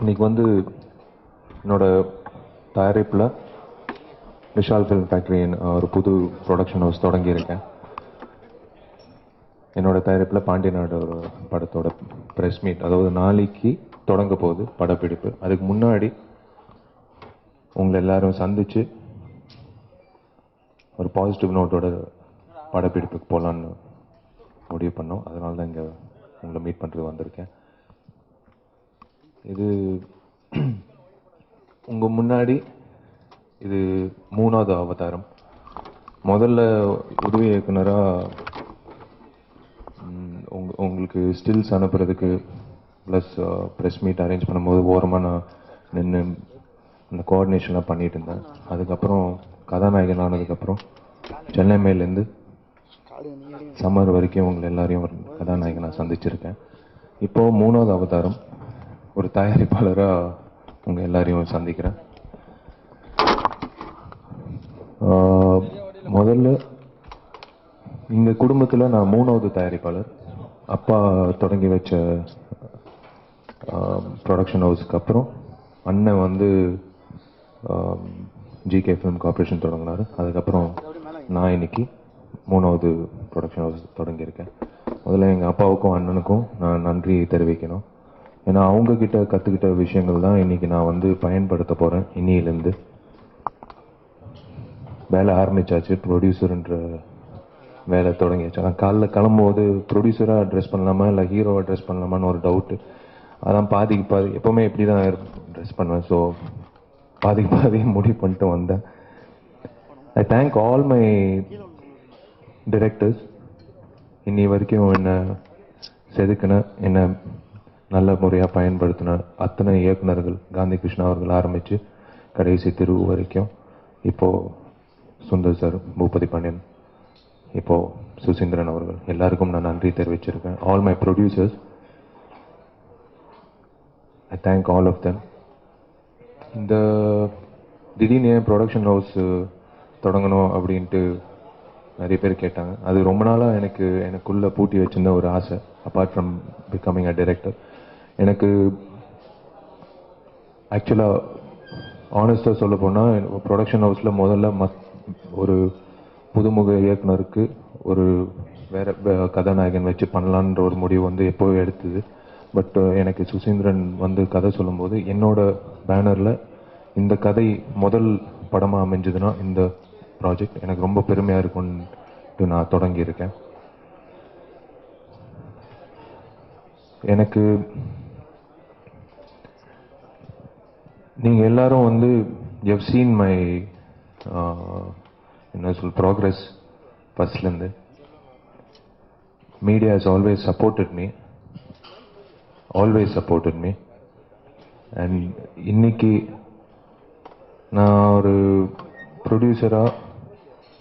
இன்னைக்கு வந்து என்னோட தயாரிப்பில் விஷால் ஃபிலிம் ஃபேக்ட்ரி ஒரு புது ப்ரொடக்ஷன் ஹவுஸ் தொடங்கியிருக்கேன். என்னோட தயாரிப்பில் பாண்டிய நாடு ஒரு படத்தோட ப்ரெஸ் மீட், அதாவது நாளைக்கு தொடங்க போகுது படப்பிடிப்பு. அதுக்கு முன்னாடி உங்களை எல்லாரும் சந்தித்து ஒரு பாசிட்டிவ் நோட்டோட படப்பிடிப்புக்கு போகலான்னு முடிவு பண்ணோம். அதனால தான் இங்கே உங்களை மீட் பண்ணுறது வந்திருக்கேன். இது உங்கள் முன்னாடி இது 3வது அவதாரம். முதல்ல உதவி இயக்குனராக உங்களுக்கு ஸ்டில்ஸ் அனுப்புறதுக்கு ப்ளஸ் ப்ரெஸ் மீட் அரேஞ்ச் பண்ணும்போது ஓரமாக நான் நின்று அந்த கோஆர்டினேஷன்லாம் பண்ணிகிட்டு இருந்தேன். அதுக்கப்புறம் கதாநாயகன் ஆனதுக்கப்புறம் சென்னை மேலேருந்து சம்மர் வரைக்கும் உங்களை எல்லாரையும் ஒரு கதாநாயகனாக சந்திச்சிருக்கேன். இப்போது 3வது அவதாரம் ஒரு தயாரிப்பாளராக உங்கள் எல்லாரையும் சந்திக்கிறேன். முதல்ல எங்கள் குடும்பத்தில் நான் 3வது தயாரிப்பாளர். அப்பா தொடங்கி வச்ச ப்ரொடக்ஷன் ஹவுஸுக்கு அப்புறம் அண்ணன் வந்து ஜிகே ஃபிலிம் கார்பரேஷன் தொடங்கினார். அதுக்கப்புறம் நான் இன்னைக்கு 3வது ப்ரொடக்ஷன் ஹவுஸ் தொடங்கியிருக்கேன். முதல்ல எங்கள் அப்பாவுக்கும் அண்ணனுக்கும் நான் நன்றி தெரிவிக்கணும். ஏன்னா அவங்கக்கிட்ட கற்றுக்கிட்ட விஷயங்கள் தான் இன்றைக்கி நான் வந்து பயன்படுத்த போகிறேன். இன்னிலேருந்து வேலை ஆரம்பித்தாச்சு, ப்ரொடியூசருன்ற வேலை தொடங்கியாச்சு. நான் காலைல கிளம்பும்போது ப்ரொடியூசராக ட்ரெஸ் பண்ணலாமா இல்லை ஹீரோவாக ட்ரெஸ் பண்ணலாமான்னு ஒரு டவுட்டு. அதான் பாதிக்கு பாதி எப்போவுமே இப்படி தான் ட்ரெஸ் பண்ணுவேன். ஸோ பாதிக்கு பாதி முடிவு பண்ணிட்டு வந்தேன். ஐ தேங்க் ஆல் மை டிரெக்டர்ஸ். இன்னி வரைக்கும் என்னை செதுக்கின, என்னை நல்ல முறையாக பயன்படுத்தின அத்தனை இயக்குநர்கள், காந்தி கிருஷ்ணா அவர்கள் ஆரம்பித்து கடைசி திரு வரைக்கும், இப்போது சுந்தர் சார், பூபதி பாண்டியன், இப்போது சுசீந்திரன் அவர்கள், எல்லாருக்கும் நான் நன்றி தெரிவிச்சிருக்கேன். All my producers, I thank all of them. இந்த திடீர்னு ஏன் ப்ரொடக்ஷன் ஹவுஸ் தொடங்கணும் அப்படின்ட்டு நிறைய பேர் கேட்டாங்க. அது ரொம்ப நாளாக எனக்குள்ளே பூட்டி வச்சிருந்த ஒரு ஆசை. Apart from becoming a director, எனக்கு ஆக்சுவலாக ஆனஸ்டாக சொல்ல போனால் ப்ரொடக்ஷன் ஹவுஸில் முதல்ல ஒரு புதுமுக இயக்குனருக்கு ஒரு வேறு கதாநாயகன் வச்சு பண்ணலான்ற ஒரு முடிவு வந்து எப்போவே எடுத்தது. பட் எனக்கு சுசீந்திரன் வந்து கதை சொல்லும்போது என்னோட பேனரில் இந்த கதை முதல் படமாக அமைஞ்சதுன்னா இந்த ப்ராஜெக்ட் எனக்கு ரொம்ப பெருமையாக இருக்கும்னு நான் தொடங்கியிருக்கேன். எனக்கு நீங்கள் எல்லாரும் வந்து you've seen my என்ன சொல் ப்ராக்ரஸ் ஃபர்ஸ்ட்லேருந்து. Media has always supported me. And இன்னைக்கு நான் ஒரு ப்ரொடியூசராக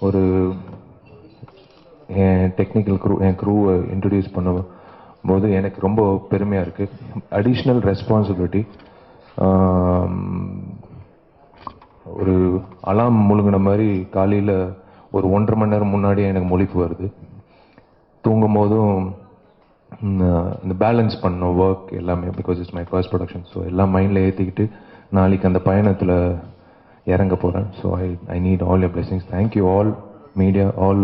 ஒரு என் டெக்னிக்கல் என் க்ரூவை இன்ட்ரடியூஸ் பண்ணும்போது எனக்கு ரொம்ப பெருமையாக இருக்குது. Additional responsibility. ஒரு அலாம் முழுங்கின மாதிரி காலையில் ஒரு 1.5 மணி நேரம் முன்னாடியே எனக்கு முழிப்பு வருது. தூங்கும் போதும் இந்த பேலன்ஸ் பண்ண ஒர்க் எல்லாமே, because it's my first production. So எல்லாம் மைண்டில் ஏற்றிக்கிட்டு நாளைக்கு அந்த பயணத்தில் இறங்க போகிறேன். So I need all your blessings. Thank you all media, all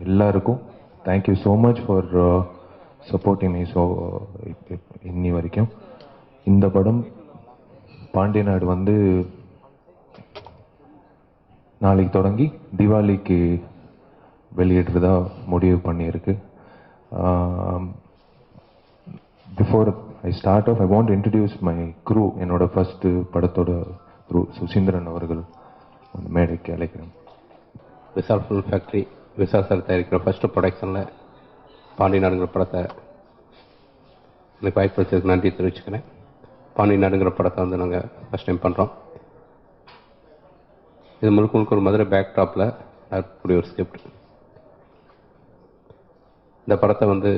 எல்லாருக்கும் thank you so much for supporting me. So இன்னி வரைக்கும் இந்த படம் பாண்டிய நாடு வந்து நாளைக்கு தொடங்கி தீபாவளிக்கு வெளியிடுறதா முடிவு பண்ணியிருக்கு. Before I start off, I want to introduce my crew. என்னோட ஃபர்ஸ்ட் படத்தோட க்ரூ சுசீந்திரன் அவர்கள் மேடைக்கு அழைக்கிறேன். Vishal film factory, Vishal sir தயாரிக்கிற ஃபர்ஸ்ட் ப்ரொடக்ஷனில் பாண்டிய நாடுங்கிற படத்தை எனக்கு வாய்ப்பு நன்றி தெரிவிச்சுக்கிறேன். பாண்டிய நாடுங்கிற படத்தை வந்து நாங்கள் ஃபஸ்ட் டைம் பண்ணுறோம். இது முழுக்க ஒரு மதுரை பேக்ட்ராப்பில் இருக்கக்கூடிய ஒரு ஸ்கிரிப்ட். இந்த படத்தை வந்து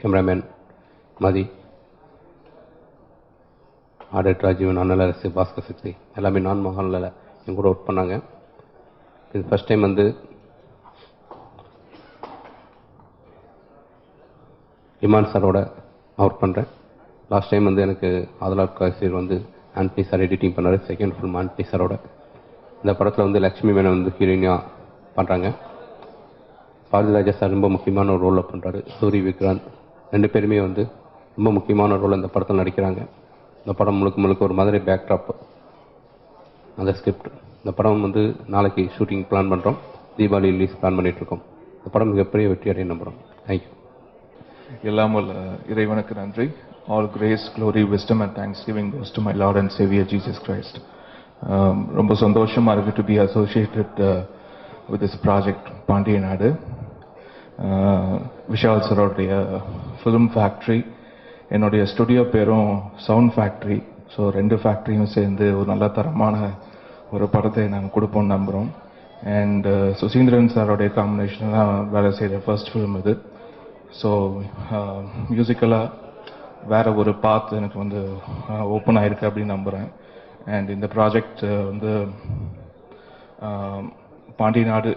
கேமராமேன் மதி, ஆடிட்டர் ராஜீவன், அண்ணலரசு, பாஸ்கர் சக்தி எல்லாமே நான் மகாலில் என் கூட ஒர்க் பண்ணாங்க. இது ஃபஸ்ட் டைம் வந்து இமான் சாரோட ஒர்க் பண்ணுறேன். லாஸ்ட் டைம் வந்து எனக்கு ஆதலாட் காசிர் வந்து ஆண்டனி சார் எடிட்டிங் பண்ணார். செகண்ட் ஃபிலிம் ஆண்டனி சாரோட. இந்த படத்தில் வந்து லக்ஷ்மி மேனன் வந்து ஹீரோயினாக பண்ணுறாங்க. பாரதிராஜா சார் ரொம்ப முக்கியமான ஒரு ரோலில் பண்ணுறாரு. சூரி விக்ராந்த் 2 பேருமே வந்து ரொம்ப முக்கியமான ரோல் இந்த படத்தில் நடிக்கிறாங்க. இந்த படம் முழுக்க ஒரு மதுரை பேக்ட்ராப் அந்த ஸ்கிரிப்ட். இந்த படம் வந்து நாளைக்கு ஷூட்டிங் பிளான் பண்ணுறோம். தீபாவளி ரிலீஸ் பிளான் பண்ணிகிட்ருக்கோம். இந்த படம் மிகப்பெரிய வெற்றி அடைய நம்புகிறோம். தேங்க்யூ. எல்லாம் வல்ல இறைவனுக்கு நன்றி. All grace, glory, wisdom and thanksgiving goes to my Lord and Savior Jesus Christ. ரொம்ப சந்தோஷமா இருக்கு to be associated with this project Pandya நாடு. விஷால் சரோடைய ஃபிலிம் ஃபேக்ட்ரி, என்னுடைய ஸ்டுடியோ பேரும் சவுண்ட் ஃபேக்ட்ரி. ஸோ 2 ஃபேக்ட்ரியும் சேர்ந்து ஒரு நல்ல தரமான ஒரு படத்தை நாங்கள் கொடுப்போம்னு நம்புகிறோம். அண்ட் சுசீந்திரன் சாரோடைய காம்பினேஷன் தான் வேலை செய்கிற ஃபர்ஸ்ட் ஃபிலிம் இது. ஸோ மியூசிக்கலாக வேற ஒரு பாத் எனக்கு வந்து ஓப்பன் ஆயிருக்கு அப்படின்னு நம்புகிறேன். அண்ட் இந்த ப்ராஜெக்ட் வந்து பாண்டிய நாடு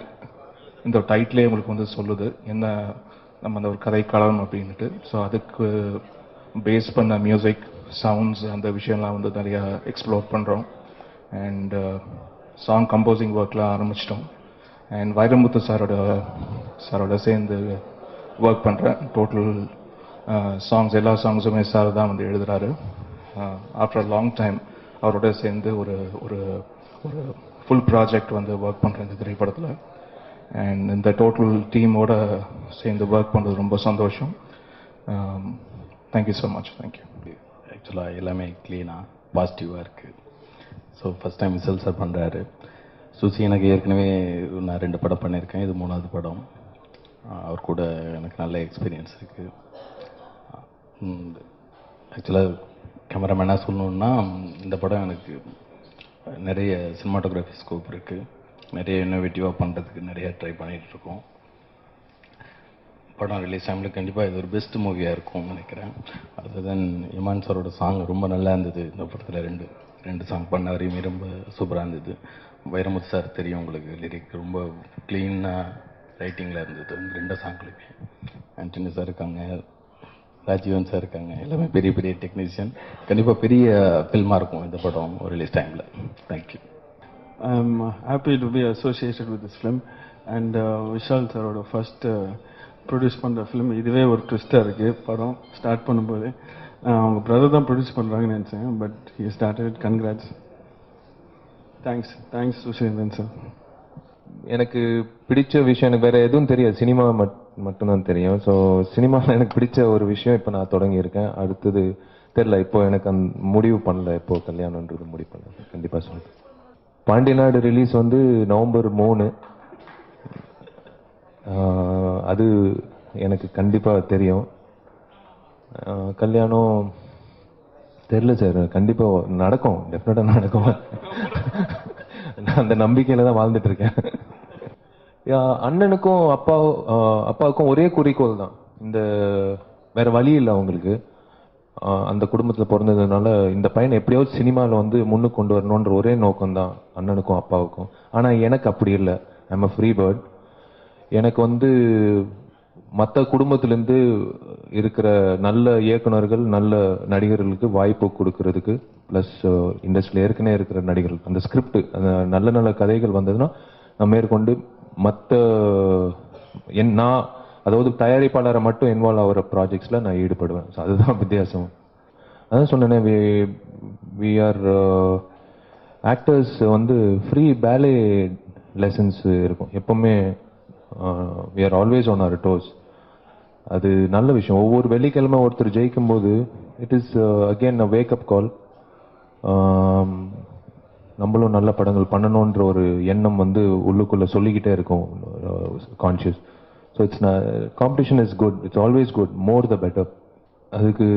இந்த டைட்டிலே உங்களுக்கு வந்து சொல்லுது என்ன நம்ம அந்த ஒரு கதைக்களம் அப்படின்ட்டு. ஸோ அதுக்கு பேஸ் பண்ண மியூசிக் சவுண்ட்ஸ் அந்த விஷயம்லாம் வந்து நிறையா எக்ஸ்ப்ளோர் பண்ணுறோம். அண்ட் சாங் கம்போசிங் ஒர்க்லாம் ஆரம்பிச்சிட்டோம். அண்ட் வைரமுத்து சாரோட சேர்ந்து ஒர்க் பண்ணுறேன். டோட்டல் சாங்ஸ் எல்லா சாங்ஸுமே சார் தான் வந்து எழுதுறாரு. ஆஃப்டர் லாங் டைம் அவரோட சேர்ந்து ஒரு ஒரு ஒரு ஃபுல் ப்ராஜெக்ட் வந்து ஒர்க் பண்ணுறேன் இந்த திரைப்படத்தில். அண்ட் இந்த டோட்டல் டீமோட சேர்ந்து ஒர்க் பண்ணுறது ரொம்ப சந்தோஷம். Thank you so much. தேங்க்யூ. ஆக்சுவலாக எல்லாமே க்ளீனாக பாசிட்டிவாக இருக்குது. So first time whistle sir பண்ணுறாரு. சுசி எனக்கு ஏற்கனவே நான் 2 படம் பண்ணியிருக்கேன். இது 3வது படம். அவர் கூட எனக்கு நல்ல எக்ஸ்பீரியன்ஸ் இருக்குது. ஆக்சுவலாக கேமராமேனாக சொல்லணுன்னா இந்த படம் எனக்கு நிறைய சினிமாட்டோகிராஃபி ஸ்கோப் இருக்குது. நிறைய இன்னோவேட்டிவாக பண்ணுறதுக்கு நிறைய ட்ரை பண்ணிகிட்ருக்கோம். படம் ரிலீஸ் டைமில் கண்டிப்பாக இது ஒரு பெஸ்ட் மூவியாக இருக்கும்னு நினைக்கிறேன். அதுதான் இமான் சாரோட சாங் ரொம்ப நல்லா இருந்தது. இந்த படத்தில் ரெண்டு சாங் பண்ண வரையுமே ரொம்ப சூப்பராக இருந்தது. வைரமுத்து சார் தெரியும் உங்களுக்கு, லிரிக் ரொம்ப க்ளீனாக ரைட்டிங்கில் இருந்தது 2 சாங்லையுமே. ஆண்டனி சார் இருக்காங்க, ராஜீவன் சார் இருக்காங்க, எல்லாமே பெரிய பெரிய டெக்னீஷியன். கண்டிப்பாக பெரிய ஃபில்மாக இருக்கும் இந்த படம் ஒரு ரிலீஸ் டைமில். Thank you. I'm happy to be associated with this film and Vishal சாரோட ஃபர்ஸ்ட் ப்ரொடியூஸ் பண்ணுற ஃபிலிம். இதுவே ஒரு ட்விஸ்டாக இருக்குது. படம் ஸ்டார்ட் பண்ணும்போது அவங்க பிரதர் தான் ப்ரொடியூஸ் பண்ணுறாங்கன்னு நினச்சேன். But he started. Congrats. Thanks Suseenthiran sir. எனக்கு பிடிச்ச விஷயம் எனக்கு வேற எதுவும் தெரியாது, சினிமா மட்டும்தான் தெரியும். ஸோ சினிமாவில் எனக்கு பிடிச்ச ஒரு விஷயம் இப்போ நான் தொடங்கியிருக்கேன். அடுத்தது தெரில, இப்போ எனக்கு அந்த முடிவு பண்ணல, இப்போ கல்யாணன்றது முடிவு பண்ணல. கண்டிப்பாக சொல்லுங்கள். பாண்டிய நாடு ரிலீஸ் வந்து நவம்பர் 3. அது எனக்கு கண்டிப்பாக தெரியும். கல்யாணம் தெரில சார், கண்டிப்பாக நடக்கும், டெஃபினட்டாக நடக்கும். நான் அந்த நம்பிக்கையில் தான் வாழ்ந்துட்டு இருக்கேன். அண்ணனுக்கும் அப்பாவுக்கும் ஒரே குறிக்கோள் தான். இந்த வேற வழி இல்லை அவங்களுக்கு. அந்த குடும்பத்தில் பிறந்ததுனால இந்த பையனை எப்படியாவது சினிமாவில் வந்து முன்னுக்கு கொண்டு வரணுன்ற ஒரே நோக்கம் தான் அண்ணனுக்கும் அப்பாவுக்கும். ஆனால் எனக்கு அப்படி இல்லை. I'm a free bird. எனக்கு வந்து மற்ற குடும்பத்திலேருந்து இருக்கிற நல்ல இயக்குனர்கள் நல்ல நடிகர்களுக்கு வாய்ப்பு கொடுக்கறதுக்கு, ப்ளஸ் இண்டஸ்ட்ரியில் ஏற்கனவே இருக்கிற நடிகர்கள் அந்த ஸ்கிரிப்ட் அந்த நல்ல நல்ல கதைகள் வந்ததுன்னா நான் மேற்கொண்டு மற்ற நான் அதாவது தயாரிப்பாளரை மட்டும் இன்வால்வ் ஆகிற ப்ராஜெக்ட்ஸில் நான் ஈடுபடுவேன். ஸோ அதுதான் வித்தியாசம். அதான் சொன்னேனே, வி ஆர் ஆக்டர்ஸ் வந்து ஃப்ரீ பேலே லெசன்ஸ் இருக்கும் எப்பவுமே. We are always on our toes. அது நல்ல விஷயம். ஒவ்வொரு வெள்ளிக்கிழமை ஒருத்தர் ஜெயிக்கும் போது it is again a wake up call. நம்மளும் நல்ல படங்கள் பண்ணணுன்ற ஒரு எண்ணம் வந்து உள்ளுக்குள்ளே சொல்லிக்கிட்டே இருக்கும், conscious. So it's competition is good, it's always good, more the better. அதுக்கு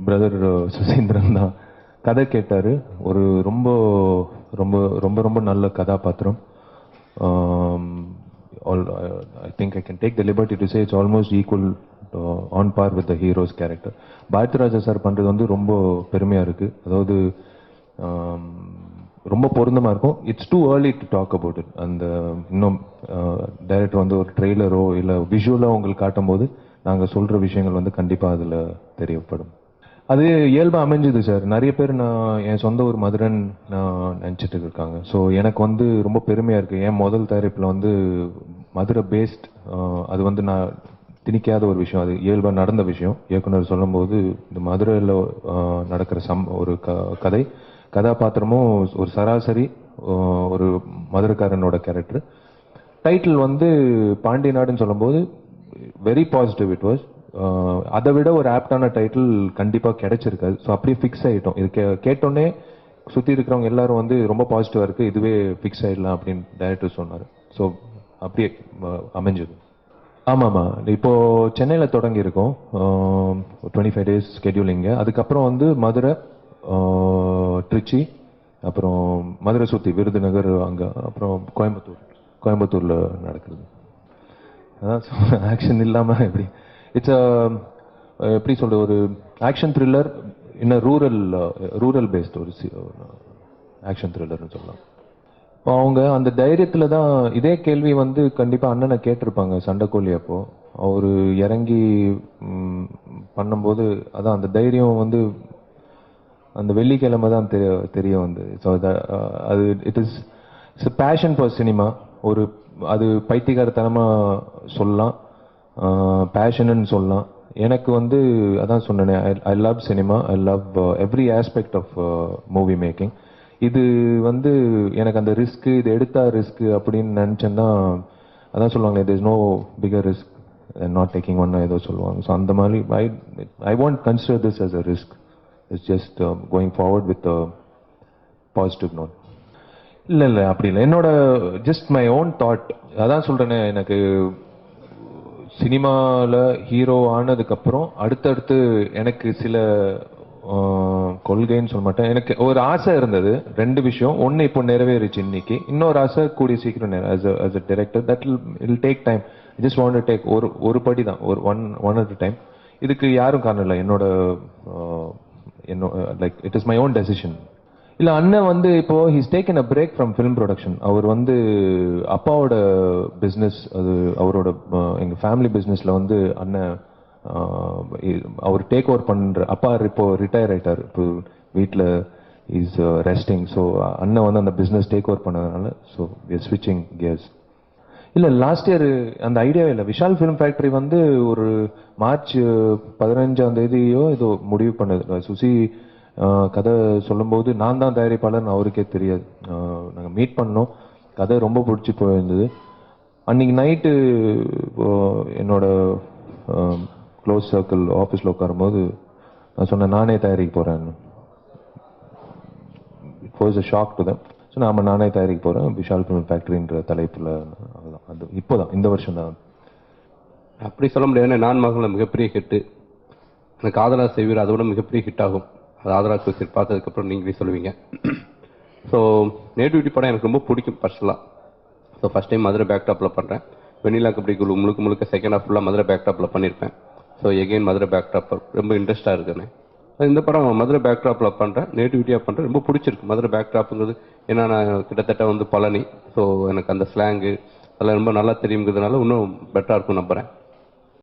பிரதர் சுசீந்திரன் தான் கதை கேட்டார். ஒரு ரொம்ப ரொம்ப ரொம்ப ரொம்ப நல்ல கதாபாத்திரம். I think I can take the liberty to say it's almost equal on par with the hero's character. Bharathiraja sir பண்ணுறது வந்து ரொம்ப பெருமையாக இருக்குது. அதாவது ரொம்ப பொருந்தமாக இருக்கும். It's too early to talk about it. அந்த இன்னும் டைரக்டர் வந்து ஒரு ட்ரெய்லரோ இல்லை விஷுவலாக உங்களுக்கு காட்டும் போது நாங்கள் சொல்கிற விஷயங்கள் வந்து கண்டிப்பாக அதில் தெரியப்படும். அது இயல்பா அமைஞ்சுது சார். நிறைய பேர் நான் என் சொந்த ஊர் மதுரைன்னு நான் நினச்சிட்டு இருக்காங்க. ஸோ எனக்கு வந்து ரொம்ப பெருமையாக இருக்குது. என் முதல் தயாரிப்பில் வந்து மதுரை பேஸ்ட், அது வந்து நான் திணிக்காத ஒரு விஷயம், அது இயல்பாக நடந்த விஷயம். இயக்குனர் சொல்லும்போது இந்த மதுரையில் நடக்கிற ஒரு கதை, கதாபாத்திரமும் ஒரு சராசரி ஒரு மதுரைக்காரனோட கேரக்டர். டைட்டில் வந்து பாண்டிய நாடுன்னு சொல்லும்போது வெரி பாசிட்டிவ் இட் வாஸ். அதை விட ஒரு ஆப்டான டைட்டில் கண்டிப்பாக கிடைச்சிருக்காது. ஸோ அப்படியே ஃபிக்ஸ் ஆகிட்டோம். இது கேட்டோன்னே சுற்றி இருக்கிறவங்க எல்லாரும் வந்து ரொம்ப பாசிட்டிவாக இருக்குது, இதுவே ஃபிக்ஸ் ஆகிடலாம் அப்படின்னு டைரக்டர் சொன்னார். ஸோ அப்படியே அமைஞ்சது. ஆமாம்மா, இப்போது சென்னையில் தொடங்கியிருக்கோம். 25 days ஸ்கெடியூலிங்க. அதுக்கப்புறம் வந்து மதுரை, திருச்சி, அப்புறம் மதுரை சுற்றி விருதுநகர், அங்கே அப்புறம் கோயம்புத்தூரில் நடக்குது. அதான் ஆக்ஷன் இல்லாமல் எப்படி, இட்ஸ் எப்படி சொல்கிறது, ஒரு ஆக்ஷன் த்ரில்லர் இன்னும் ரூரல் பேஸ்ட் ஒரு ஆக்ஷன் த்ரில்லர்னு சொல்லலாம். அவங்க அந்த தைரியத்தில் தான் இதே கேள்வி வந்து கண்டிப்பாக அண்ணனை கேட்டிருப்பாங்க சண்டைக்கோழி. அப்போ அவர் இறங்கி பண்ணும்போது அதான் அந்த தைரியம் வந்து அந்த வெள்ளிக்கிழமை தான் தெரிய வந்து. ஸோ அது இட்ஸ் பேஷன் ஃபார் சினிமா. ஒரு அது பைத்தியகாரத்தனமாக சொல்லலாம், பேஷன்னு சொல்லலாம். எனக்கு வந்து அதான் சொன்னேனே, I love cinema, I love every aspect of movie making. இது வந்து எனக்கு அந்த ரிஸ்க்கு, இது எடுத்தா ரிஸ்க்கு அப்படின்னு நினச்சேன்னா, அதான் சொல்லுவாங்களே, there is no bigger risk not taking one, ஏதோ சொல்லுவாங்க. ஸோ அந்த மாதிரி I want consider this as a risk. It's just going forward with positive note. இல்லை அப்படி இல்லை, என்னோட ஜஸ்ட் மை ஓன் தாட். அதான் சொல்கிறேனே, எனக்கு சினிமாவில் ஹீரோ ஆனதுக்கப்புறம் அடுத்தடுத்து எனக்கு சில கொள்கைன்னு சொல்ல மாட்டேன், எனக்கு ஒரு ஆசை இருந்தது. 2 விஷயம். ஒன்று இப்போ நிறைவேறிச்சு இன்னைக்கு, இன்னொரு ஆசை கூடிய சீக்கிரம் as a director that will take time. I just want to take ஒரு படி தான், one at a time. இதுக்கு யாரும் காரணம் இல்லை, என்னோட like it is my own decision. இல்லை, அண்ணன் வந்து இப்போ he's taken a break from film production. அவர் வந்து அப்பாவோட பிஸ்னஸ், அது அவரோட எங்கள் ஃபேமிலி பிஸ்னஸில் வந்து அண்ணன் அவர் டேக் ஓவர் பண்ணுற. அப்பா இப்போ ரிட்டையர் ஆகிட்டார், இப்போ வீட்டில் இஸ் ரெஸ்டிங். ஸோ அண்ணன் வந்து அந்த பிஸ்னஸ் டேக் ஓவர் பண்ணதுனால ஸோ வி ஆர் ஸ்விட்சிங் கியர்ஸ். இல்லை, லாஸ்ட் இயர் அந்த ஐடியாவே இல்லை. விஷால் ஃபிலிம் ஃபேக்டரி வந்து ஒரு மார்ச் 15 ஏதோ முடிவு பண்ணது. சுசி கதை சொல்லும்போது நான் தான் தயாரிப்பாளர்னு அவருக்கே தெரியாது. நாங்கள் மீட் பண்ணோம், கதை ரொம்ப பிடிச்சி போயிருந்தது. அன்றைக்கி நைட்டு என்னோட க்ளோஸ் சர்க்கிள் ஆஃபீஸில் உட்காரும்போது நான் சொன்னேன், நானே தயாரிக்க போகிறேன்னு. It was a shock to them. So நானே தயாரிக்க போகிறேன் விஷால் ஃபிலிம் ஃபேக்டரின்ற தலைப்பில். அதுதான், அது இப்போ தான், இந்த வருஷம் தான். அப்படி சொல்ல முடியாது. நான் மகளில் மிகப்பெரிய ஹிட்டு, எனக்கு ஆதரா செய்வீர் அதோட மிகப்பெரிய ஹிட் ஆகும். அது ஆதரா குசிர் பார்த்ததுக்கப்புறம் நீங்களே சொல்லுவீங்க. ஸோ நேட்டிவிட்டி படம் எனக்கு ரொம்ப பிடிக்கும் பர்சனலாக. ஸோ ஃபஸ்ட் டைம் மதுரை பேக்டாப்பில் பண்ணுறேன். வெண்ணிலா கபடி குழு முழுக்க செகண்ட் ஹாஃப் ஃபுல்லாக மதுரை பேக்டாப்பில் பண்ணியிருப்பேன். ஸோ எகெயின் மதுரை பேக்டாப் ரொம்ப இன்ட்ரெஸ்ட்டாக இருக்குன்னு இந்த படம் மதுரை பேக்டாப்பில் பண்ணுறேன், நேட்டிவிட்டியாக பண்ணுறேன். ரொம்ப பிடிச்சிருக்கு மதுரை பேக்டாப்புங்கிறது. ஏன்னா நான் கிட்டத்தட்ட வந்து பழனி, ஸோ எனக்கு அந்த ஸ்லாங்கு அதெல்லாம் ரொம்ப நல்லா தெரியுங்கிறதுனால இன்னும் பெட்டராக இருக்கும் நம்புகிறேன்.